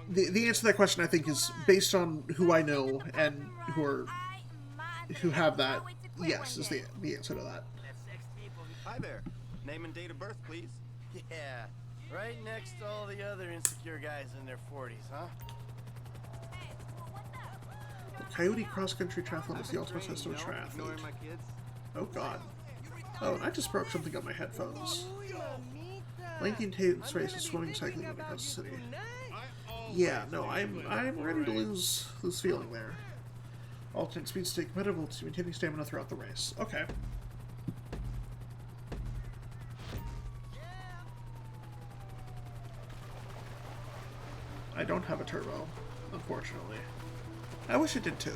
the answer to that question, I think, is based on who I know and who have that. Yes, is the answer to that. Hi there. Name and date of birth, please. Yeah, right next to all the other insecure guys in their 40s, huh? Coyote Cross Country Triathlon is the ultimate system of triathlete. Oh god. Oh, and I just broke something on my headphones. Lanky and Tate's race is swimming, cycling across the city. Yeah, no, I'm ready to lose feeling there. Alternate speed stay compatible to maintaining stamina throughout the race. Okay. I don't have a turbo, unfortunately. I wish it did too.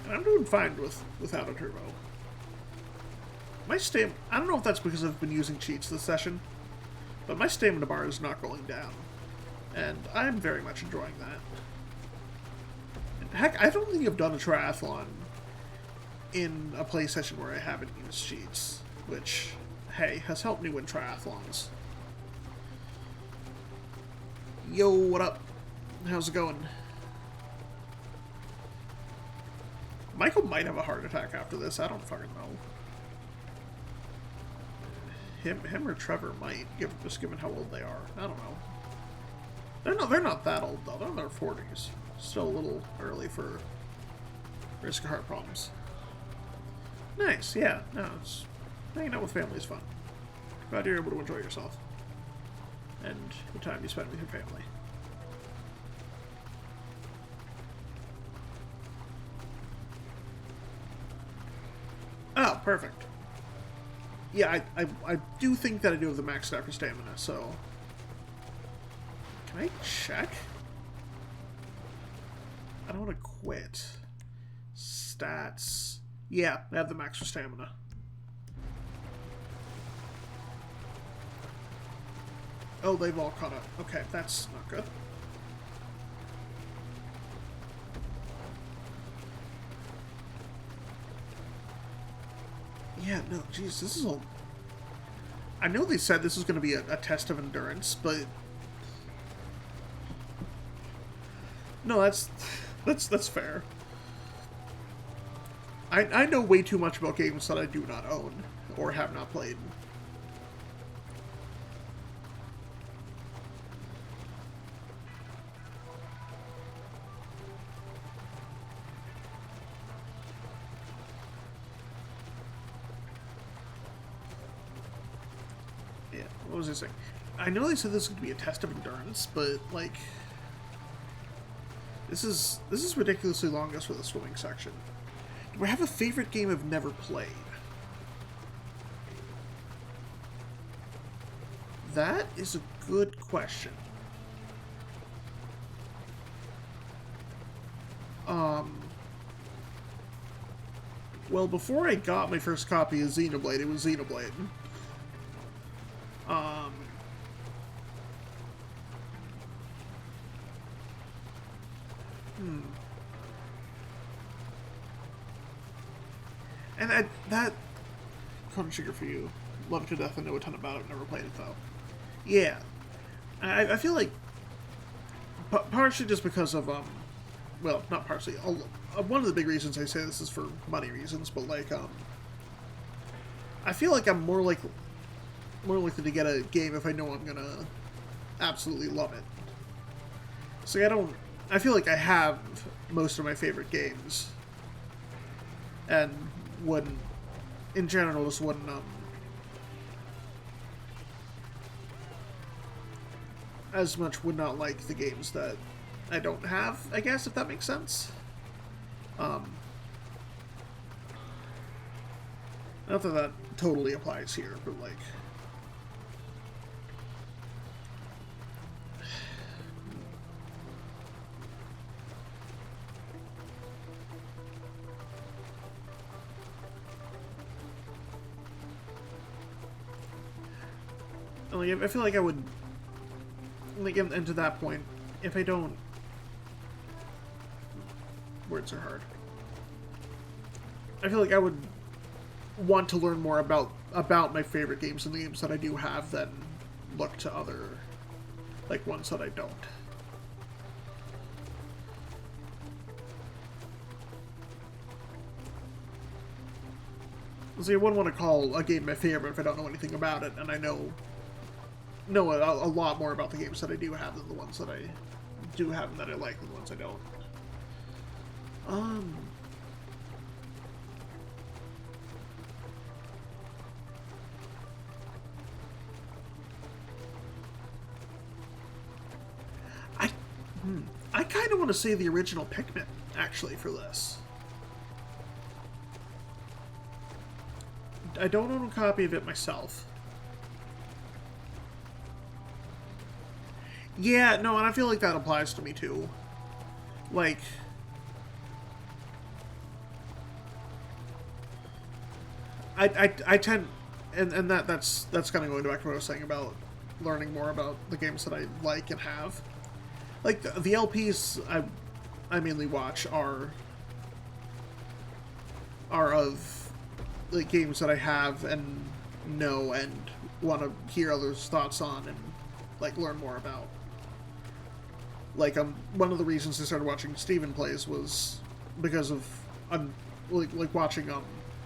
And I'm doing fine without a turbo. My stamina, I don't know if that's because I've been using cheats this session, but my stamina bar is not going down. And I'm very much enjoying that. And heck, I don't think I've done a triathlon in a play session where I haven't used cheats, which, hey, has helped me win triathlons. Yo, what up? How's it going? Michael might have a heart attack after this, I don't fucking know. Him or Trevor might, just given how old they are. I don't know. They're not that old though. They're in their 40s. Still a little early for risk of heart problems. Nice, yeah. No, it's hanging out with family is fun. Glad you're able to enjoy yourself and the time you spend with your family. Oh, perfect. Yeah, I do think that I do have the max stat for stamina, so... Can I check? I don't want to quit. Stats. Yeah, I have the max for stamina. Oh, they've all caught up. Okay, that's not good. Yeah, no, jeez, this is all... I know they said this was going to be a test of endurance, but... No, that's fair. I know way too much about games that I do not own, or have not played. What was I saying? I know they said this would be a test of endurance, but like, this is ridiculously long just for the swimming section. Do I have a favorite game I've never played? That is a good question. Well, before I got my first copy of Xenoblade, it was Xenoblade. And that Chrono Trigger for you, love it to death. I know a ton about it. Never played it though. Yeah, I feel like partially just because of well, not partially. One of the big reasons I say this is for money reasons, but like I feel like I'm more likely to get a game if I know I'm gonna absolutely love it. So I feel like I have most of my favorite games, and wouldn't, in general, just wouldn't as much would not like the games that I don't have, I guess, if that makes sense. Not that that totally applies here, but like, Like, I feel like I would, like, into that point, if I don't... Words are hard. I feel like I would want to learn more about my favorite games and the games that I do have than look to other, like, ones that I don't. See, I wouldn't want to call a game my favorite if I don't know anything about it, and I know a lot more about the games that I do have than the ones that I do have and that I like than the ones I don't. I kind of want to say the original Pikmin, actually, for this. I don't own a copy of it myself. Yeah, no, and I feel like that applies to me, too. Like... I tend... And that's kind of going back to what I was saying about learning more about the games that I like and have. Like, the LPs I mainly watch are of, like, games that I have and know and want to hear others' thoughts on and, like, learn more about. Like, one of the reasons I started watching Steven Plays was because of, like watching,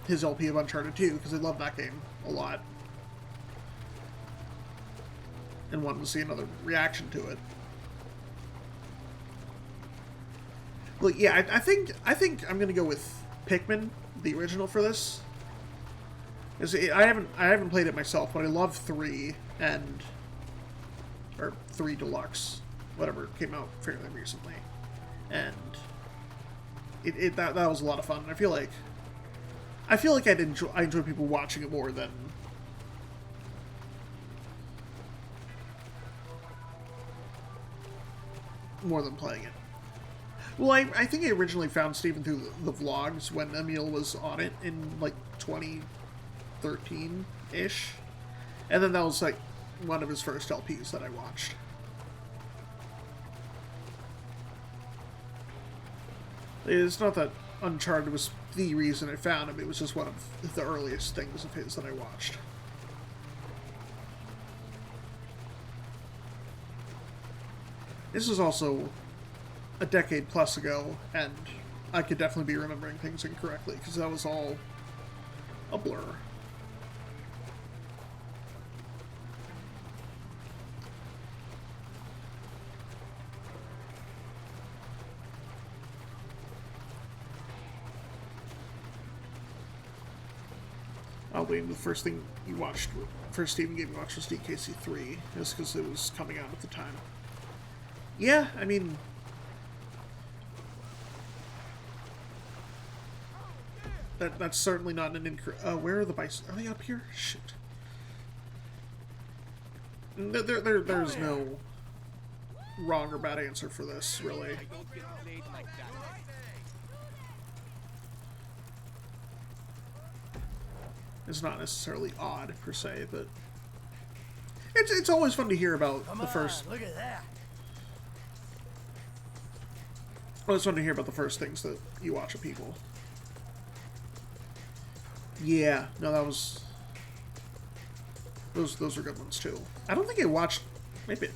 his LP of Uncharted 2, because I love that game a lot. And wanted to see another reaction to it. Well, yeah, I think I'm gonna go with Pikmin, the original, for this. I haven't played it myself, but I love 3 or 3 Deluxe, whatever came out fairly recently, and that was a lot of fun. I feel like I enjoy people watching it more than playing it. Well, I think I originally found Steven through the vlogs when Emil was on it in, like, 2013-ish. And then that was, like, one of his first LPs that I watched. It's not that Uncharted was the reason I found him, it was just one of the earliest things of his that I watched. This is also a decade plus ago, and I could definitely be remembering things incorrectly, because that was all a blur. Oh, wait, the first Steven game you watched was DKC3, just because it was coming out at the time. Yeah, I mean... That's certainly not an incorrect... where are the bikes? Are they up here? Shit. There's no wrong or bad answer for this, really. It's not necessarily odd, per se, but... It's always fun to hear about the first... Look at that. Well, it's fun to hear about the first things that you watch of people. Yeah, no, that was... Those are good ones, too. I don't think I watched... Maybe...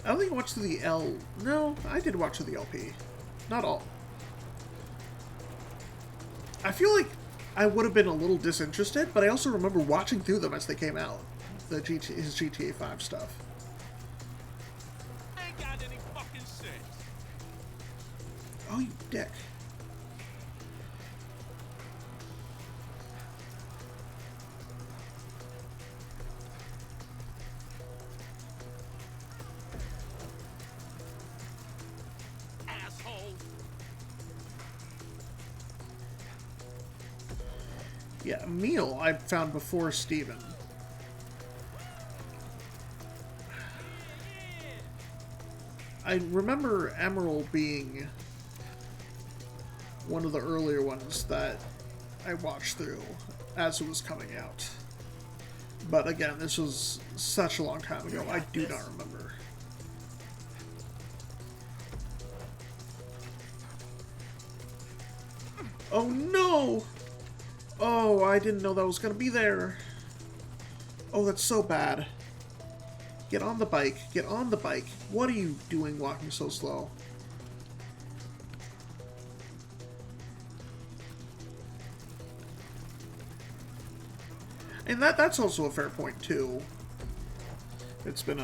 I don't think I watched through the L... No, I did watch through the LP. Not all. I feel like I would have been a little disinterested, but I also remember watching through them as they came out. His GTA 5 stuff. Ain't got any fucking sense. Oh, you dick. Yeah, Emil I found before Steven. I remember Emerald being one of the earlier ones that I watched through as it was coming out. But again, this was such a long time ago, I do not remember. Oh no! Oh, I didn't know that was gonna be there. Oh, that's so bad. Get on the bike. Get on the bike. What are you doing walking so slow? And that's also a fair point, too. It's been,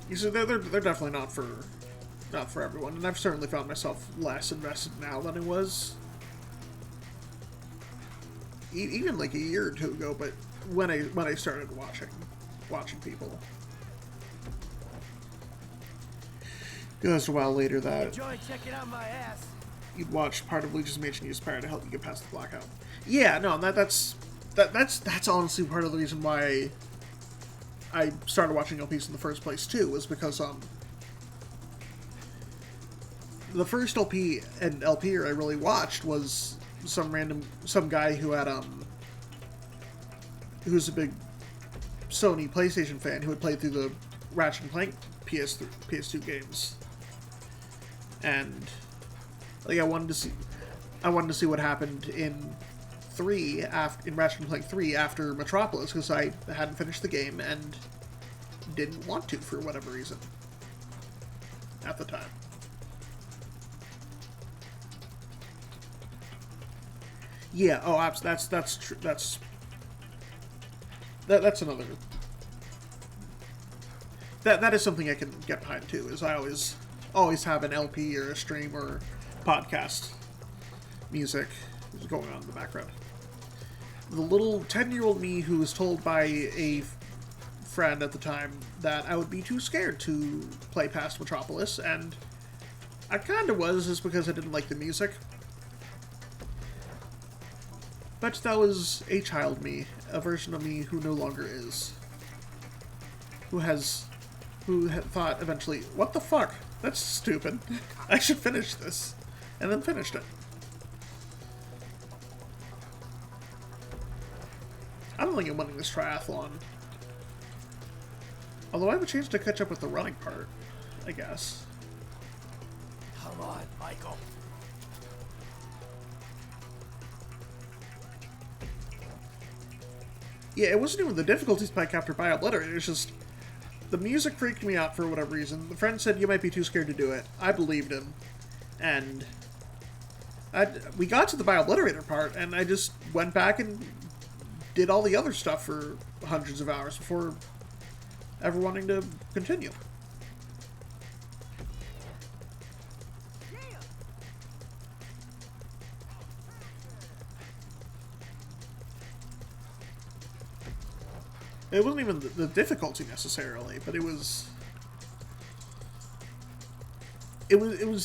you see, they're definitely not for everyone, and I've certainly found myself less invested now than I was even like a year or two ago, but when I started watching people. It was a while later that Enjoy checking out my ass. you'd watch part of Legion's Mansion Use Power to help you get past the blackout. Yeah, no, that's honestly part of the reason why I started watching LPs in the first place too, was because the first LP I really watched was some guy who had who's a big Sony PlayStation fan who had played through the Ratchet and Clank PS2 games, and like I wanted to see what happened in Ratchet and Clank 3 after Metropolis, because I hadn't finished the game and didn't want to for whatever reason at the time. Yeah. Oh, that's true. That's another. That is something I can get behind too. Is I always have an LP or a stream or podcast music going on in the background. The little 10-year-old me who was told by a friend at the time that I would be too scared to play past Metropolis, and I kind of was, just because I didn't like the music. But that was a child me, a version of me who no longer is. Who had thought eventually, what the fuck? That's stupid. I should finish this. And then finished it. I don't think I'm winning this triathlon. Although I have a chance to catch up with the running part, I guess. Come on, Michael. Yeah, it wasn't even the difficulty spike after By Obliterate, it was just the music freaked me out for whatever reason. The friend said you might be too scared to do it. I believed him. And we got to the By Obliterator part, and I just went back and did all the other stuff for hundreds of hours before ever wanting to continue. It wasn't even the difficulty necessarily, but it was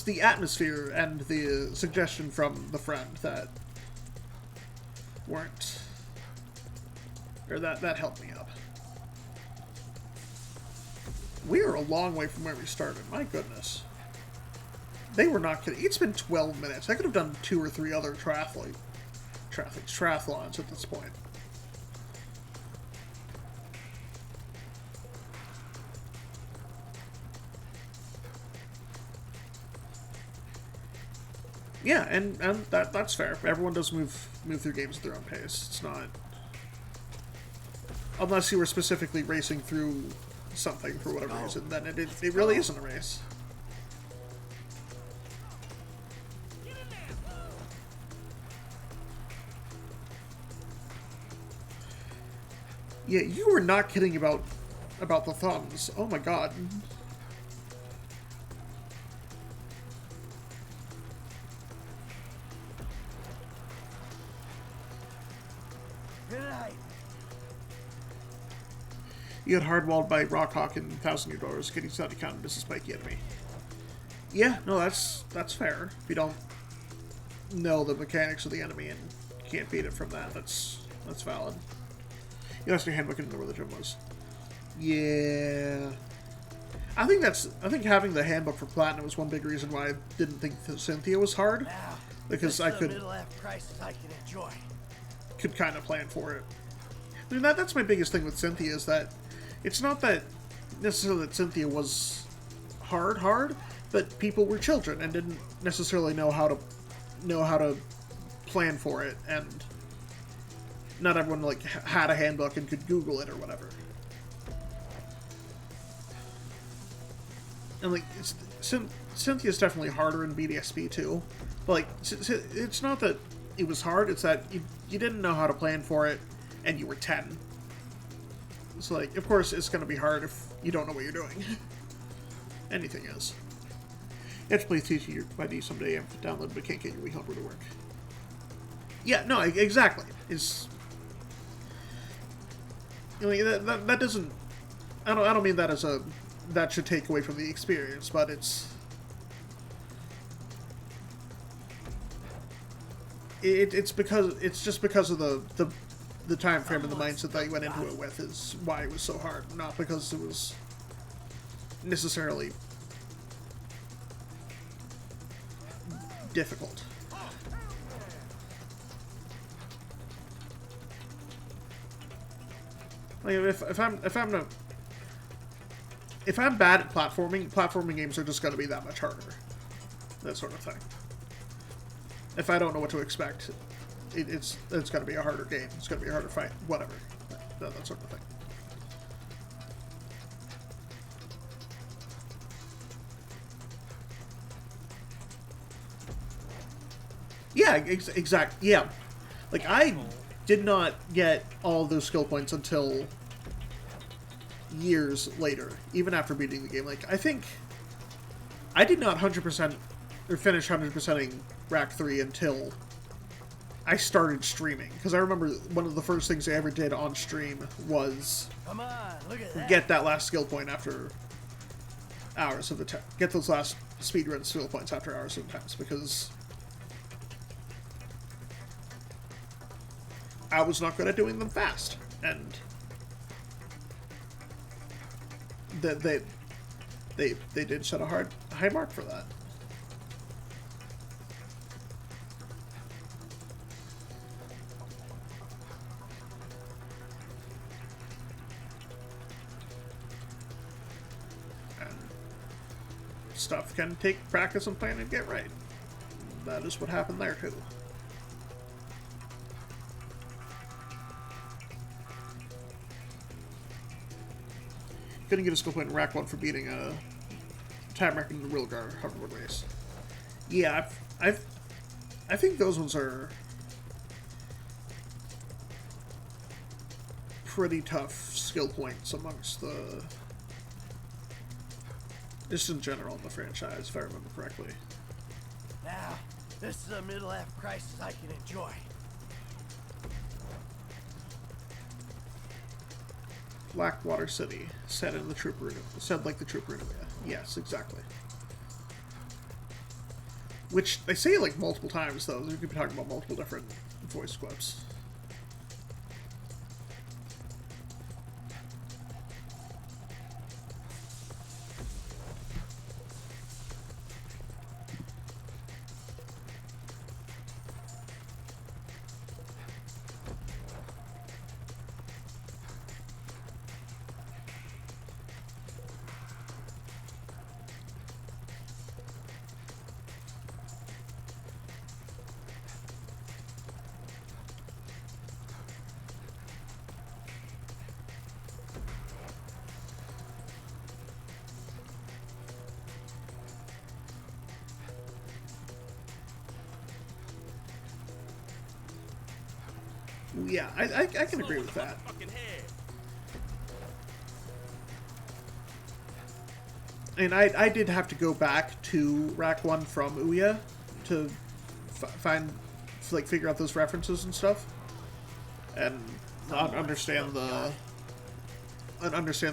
the atmosphere and the suggestion from the friend that weren't, or that helped me up. We are a long way from where we started. My goodness, they were not kidding. It's been 12 minutes. I could have done 2 or 3 other triathlons at this point. Yeah, and that's fair. Everyone does move through games at their own pace. It's not, unless you were specifically racing through something for whatever reason, then it really isn't a race. Yeah, you were not kidding about the thumbs. Oh my god. You had hardwalled by Rockhawk and 1,000 Year Doors, getting slightly counted as a spiky enemy. Yeah, no, that's fair. If you don't know the mechanics of the enemy and can't beat it from that, that's valid. You asked your handbook and know where the gym was. Yeah. I think having the handbook for Platinum was one big reason why I didn't think Cynthia was hard. Now, because I could middle F prices I can enjoy. kind of plan for it. I mean, that's my biggest thing with Cynthia is that it's not that necessarily that Cynthia was hard, but people were children and didn't necessarily know how to plan for it, and not everyone like had a handbook and could Google it or whatever. And like Cynthia's definitely harder in BDSP too, but like it's not that it was hard; it's that you didn't know how to plan for it, and you were 10. So like, of course, it's going to be hard if you don't know what you're doing. Anything is. You have to play teaching your ID someday and download, but can't get your Wii helper to work. Yeah, no, exactly. Is that doesn't. I don't mean that as a that should take away from the experience, but it's just because of the time frame and the mindset that you went into it with is why it was so hard, not because it was necessarily difficult. Like if I'm bad at platforming games are just going to be that much harder. That sort of thing. If I don't know what to expect, it's going to be a harder game. It's going to be a harder fight. Whatever. That sort of thing. Yeah, exactly. Yeah. Like, I did not get all those skill points until years later, even after beating the game. Like, I think I did not 100% or finish 100%ing Rack 3 until I started streaming. Because I remember one of the first things I ever did on stream was get that last skill point after hours of the time. Get those last speedrun skill points after hours of attempts, because I was not good at doing them fast, and they did set a high mark for that. And stuff can take practice and planning to get right. That is what happened there too. Couldn't get a skill point in Rack 1 for beating a time record in the Wheelguard hoverboard race. Yeah, I think those ones are pretty tough skill points amongst the... just in general in the franchise, if I remember correctly. Now, this is a middle-life crisis I can enjoy. Blackwater City, set like the Trooper Inouye. Yes, exactly. Which they say like multiple times, though. We could be talking about multiple different voice clips. Yeah, I can agree with that. And I did have to go back to Rack 1 from Ouya to figure out those references and stuff. And understand the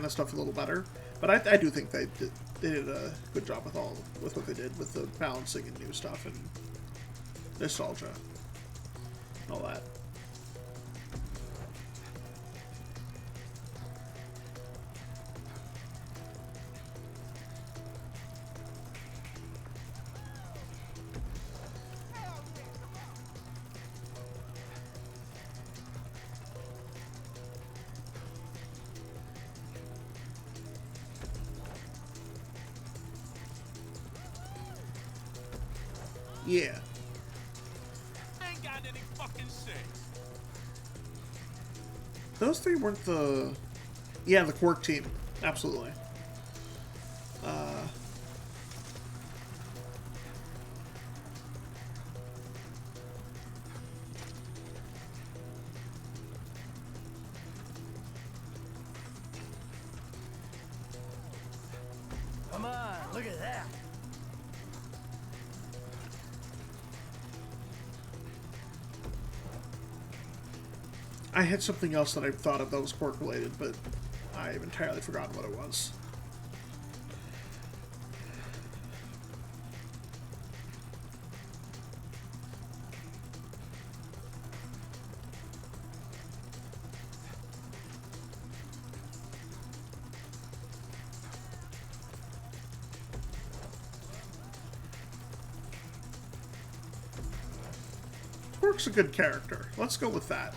stuff a little better. But I do think they did a good job with what they did with the balancing and new stuff and nostalgia and all that. Yeah. Ain't got any fucking sense. Those three weren't the... Yeah, the Quark team. Absolutely. Come on, look at that. I had something else that I thought of that was Quark related, but I've entirely forgotten what it was. Quark's a good character. Let's go with that.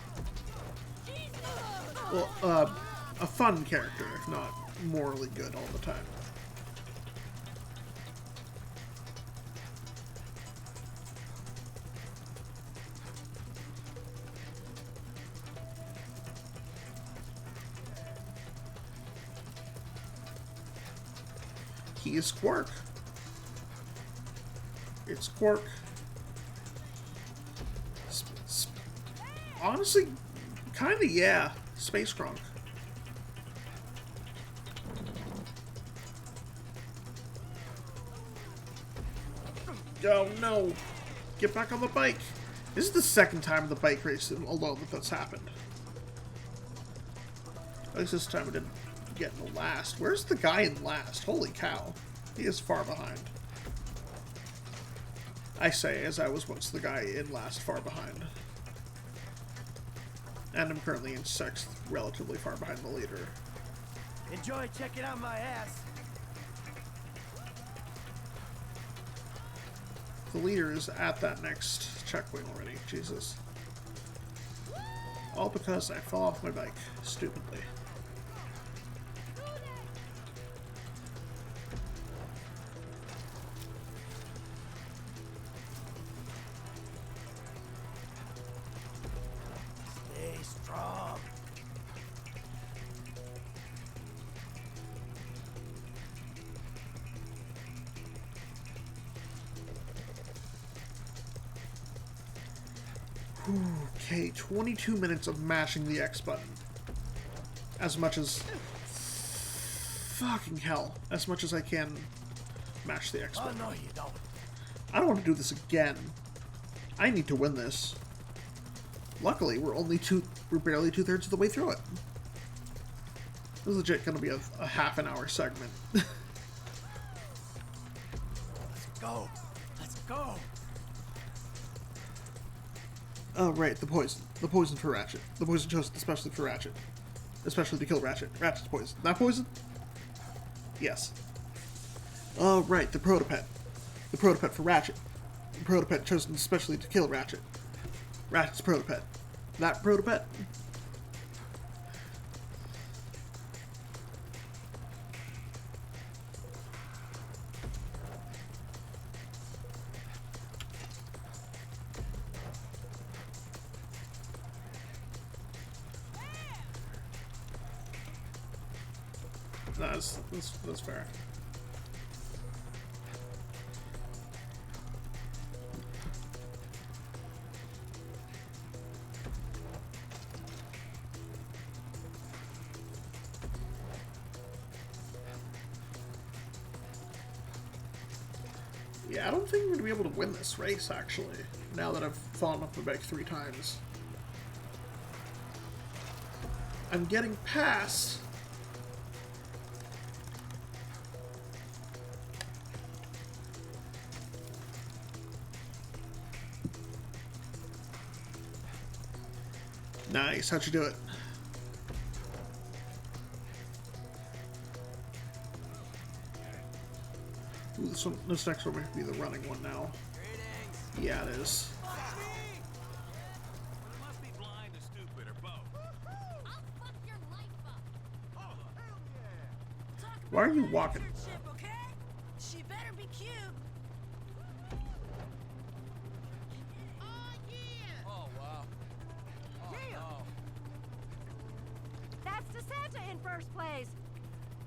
Well, a fun character, if not morally good all the time. He is Quark. It's Quark. Honestly, kinda, yeah. Space Crunk. Oh no! Get back on the bike! This is the second time in the bike race alone that's happened. At least this time I didn't get in the last. Where's the guy in last? Holy cow. He is far behind. I say, as I was once the guy in last far behind. And I'm currently in 6th, relatively far behind the leader. Enjoy checking out my ass. The leader is at that next checkpoint already. Jesus. All because I fell off my bike, stupidly. Stay strong. Okay, 22 minutes of mashing the X button. As much as... Fucking hell. As much as I can mash the X Oh button. no, you don't. I don't want to do this again. I need to win this. Luckily, we're barely 2/3 of the way through it. This is legit going to be a half an hour segment. Let's go. Let's go. Oh, right, the poison. The poison for Ratchet. The poison chosen especially for Ratchet. Especially to kill Ratchet. Ratchet's poison. Not poison? Yes. Oh, right, the protopet. The protopet for Ratchet. The protopet chosen especially to kill Ratchet. Ratchet's protopet. That protopet? That's fair. Yeah, I don't think I'm going to be able to win this race, actually, now that I've fallen off my bike 3 times. I'm getting past... Nice, how'd you do it? Ooh, this next one might be the running one now. Yeah, it is. Must be blind or stupid or both. I'll fuck your life up. Why are you walking? Ship, okay? She better be cute. first place.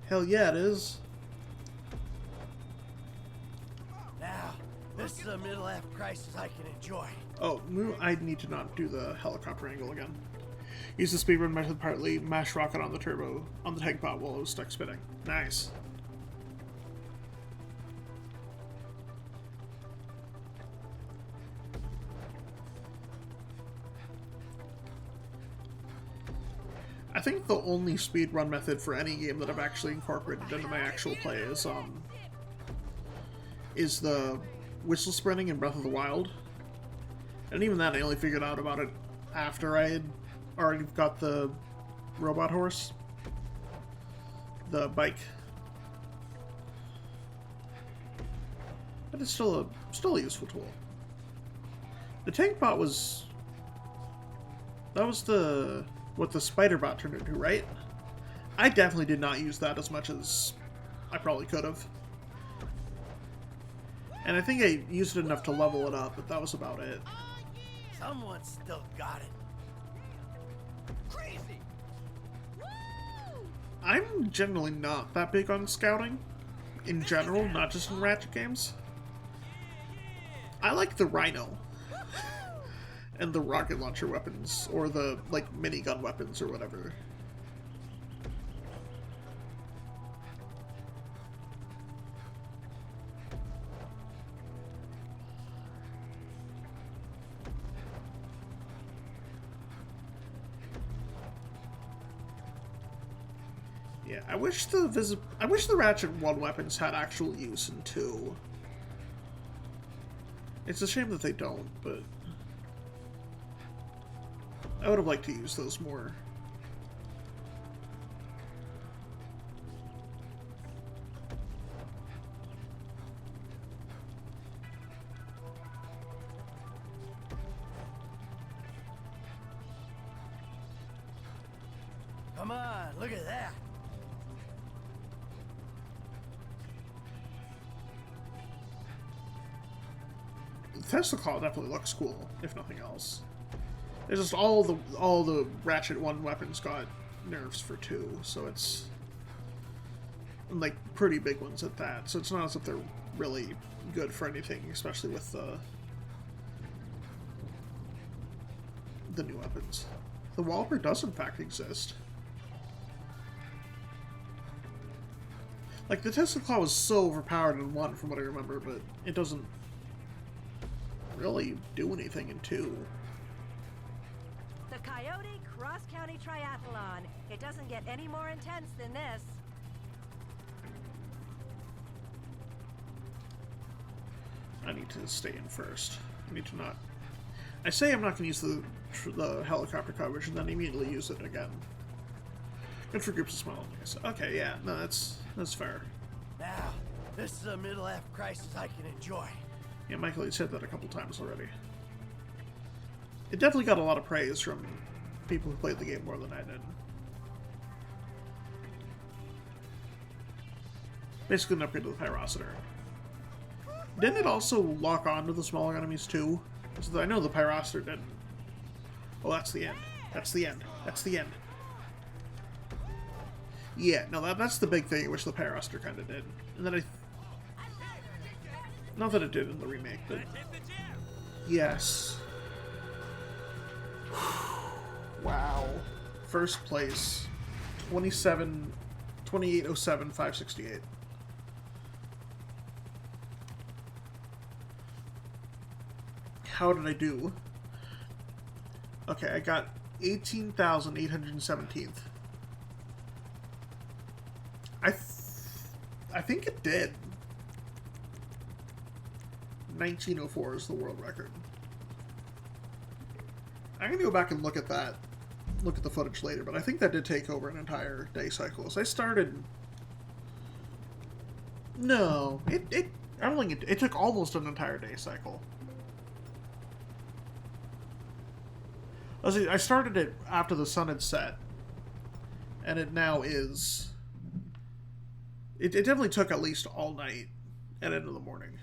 Hell yeah, it is. Now, this is a middle-life crisis I can enjoy. Oh, I need to not do the helicopter angle again. Use the speedrun method partly, mash rocket on the turbo, on the tank pot while it was stuck spinning. Nice. I think the only speedrun method for any game that I've actually incorporated into my actual play is the whistle sprinting in Breath of the Wild. And even then, I only figured out about it after I had already got the robot horse. The bike. But it's still a useful tool. The tank bot was... That was what the spider bot turned into, right? I definitely did not use that as much as I probably could have. And I think I used it enough to level it up, but that was about it. Someone still got it. Crazy. Woo! I'm generally not that big on scouting, in general, not just in Ratchet games. I like the Rhino. And the rocket launcher weapons, or the, like, minigun weapons or whatever. Yeah, I wish the Ratchet 1 weapons had actual use in 2. It's a shame that they don't, but I would have liked to use those more. Come on, look at that. The Tesla Claw definitely looks cool, if nothing else. It's just all the Ratchet 1 weapons got nerfs for 2, so it's like pretty big ones at that. So it's not as if they're really good for anything, especially with the new weapons. The Walper does in fact exist. Like, the Tesla Claw was so overpowered in 1 from what I remember, but it doesn't really do anything in 2. The Coyote Cross County Triathlon. It doesn't get any more intense than this. I need to stay in first. I need to not... I say I'm not going to use the helicopter coverage and then immediately use it again. Good for groups of small things. Okay, yeah, no, that's fair. Now, this is a middle-life crisis I can enjoy. Yeah, Michael, you said that a couple times already. It definitely got a lot of praise from people who played the game more than I did. Basically an upgrade to the Pyrocitor. Didn't it also lock onto the smaller enemies too? So I know the Pyrocitor didn't. Oh, that's the end. That's the end. That's the end. Yeah, no, that's the big thing, which the Pyrocitor kind of did. And then not that it did in the remake, but... Yes. Wow. First place. 2807, 568. How did I do? Okay, I got 18,817th. I think it did. 1904 is the world record. I'm gonna go back and look at that. Look at the footage later, but I think that did take over an entire day cycle. So I started... No, I don't think it took almost an entire day cycle. I started it after the sun had set, and it now is... It definitely took at least all night and into the morning.